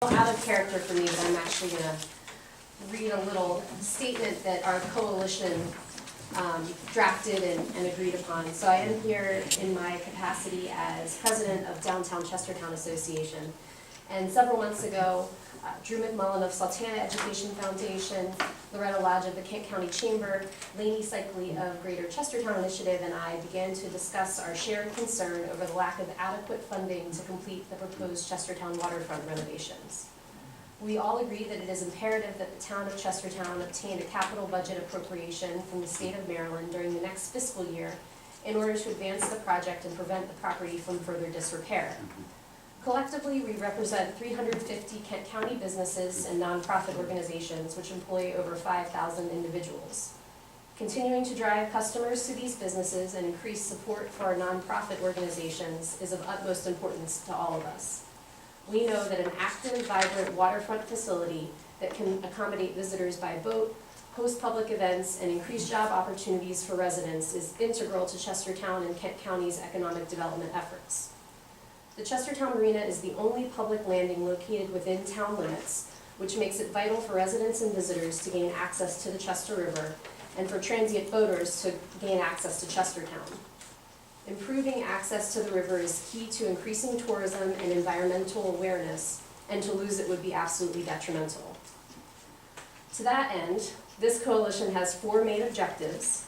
Out of character for me, but I'm actually going to read a little statement that our coalition drafted and agreed upon. So I am here in my capacity as president of Downtown Chestertown Association. And several months ago, Drew McMullen of Sultana Education Foundation, Loretta Lodge of the Kent County Chamber, Lainey Cycley of Greater Chestertown Initiative, and I began to discuss our shared concern over the lack of adequate funding to complete the proposed Chestertown waterfront renovations. We all agree that it is imperative that the town of Chestertown obtain a capital budget appropriation from the state of Maryland during the next fiscal year in order to advance the project and prevent the property from further disrepair. Collectively, we represent 350 Kent County businesses and nonprofit organizations which employ over 5,000 individuals. Continuing to drive customers to these businesses and increase support for our nonprofit organizations is of utmost importance to all of us. We know that an active, vibrant waterfront facility that can accommodate visitors by boat, host public events, and increase job opportunities for residents is integral to Chestertown and Kent County's economic development efforts. The Chestertown Marina is the only public landing located within town limits, which makes it vital for residents and visitors to gain access to the Chester River and for transient boaters to gain access to Chestertown. Improving access to the river is key to increasing tourism and environmental awareness, and to lose it would be absolutely detrimental. To that end, this coalition has 4 main objectives.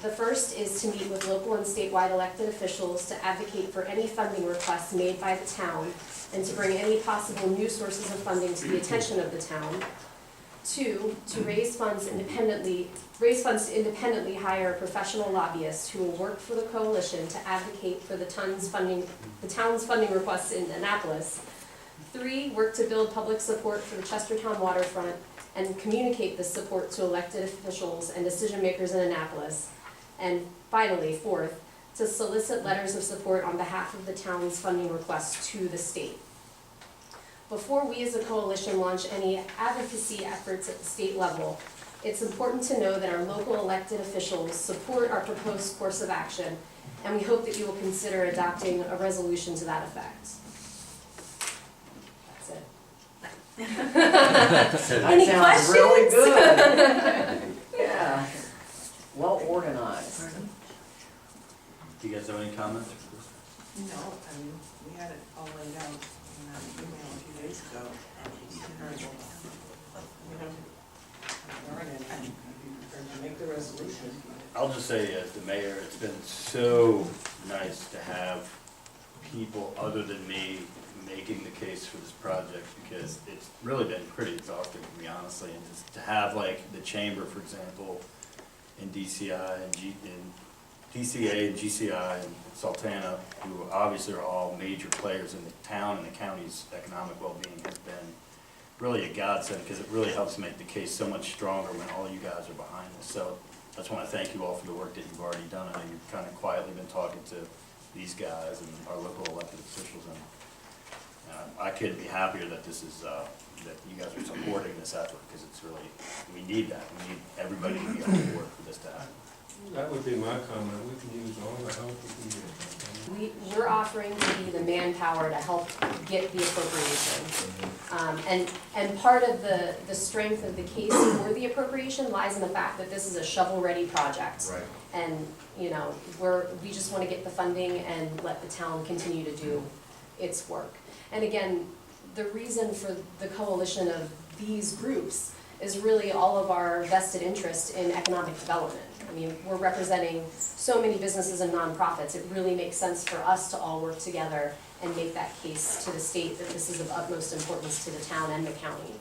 The first is to meet with local and statewide elected officials to advocate for any funding requests made by the town and to bring any possible new sources of funding to the attention of the town. 2, to raise funds to independently hire professional lobbyists who will work for the coalition to advocate for the town's funding requests in Annapolis. 3, work to build public support for the Chestertown waterfront and communicate this support to elected officials and decision makers in Annapolis. And finally, 4th, to solicit letters of support on behalf of the town's funding requests to the state. Before we as a coalition launch any advocacy efforts at the state level, it's important to know that our local elected officials support our proposed course of action, and we hope that you will consider adopting a resolution to that effect. That's it. Any questions? Really good. Yeah. Well organized. Do you guys have any comments? No, I mean, we had it all laid out in that email a few days ago. To make the resolution. I'll just say, as the mayor, it's been so nice to have people other than me making the case for this project, because it's really been pretty exhausting, to be honestly, and just to have like the chamber, for example, in DCI and DCA and GCI and Sultana, who obviously are all major players in the town and the county's economic well-being, has been really a godsend, because it really helps make the case so much stronger when all you guys are behind this. So I just want to thank you all for the work that you've already done. I know you've kind of quietly been talking to these guys and our local elected officials, and I couldn't be happier that this is that you guys are supporting this effort, because it's really, we need that. We need everybody to be on board for this to happen. That would be my comment. We can use all the help we can get. We're offering to be the manpower to help get the appropriation. And part of the strength of the case for the appropriation lies in the fact that this is a shovel-ready project. Right. And you know, we just want to get the funding and let the town continue to do its work. And again, the reason for the coalition of these groups is really all of our vested interest in economic development. I mean, we're representing so many businesses and nonprofits. It really makes sense for us to all work together and make that case to the state that this is of utmost importance to the town and the county.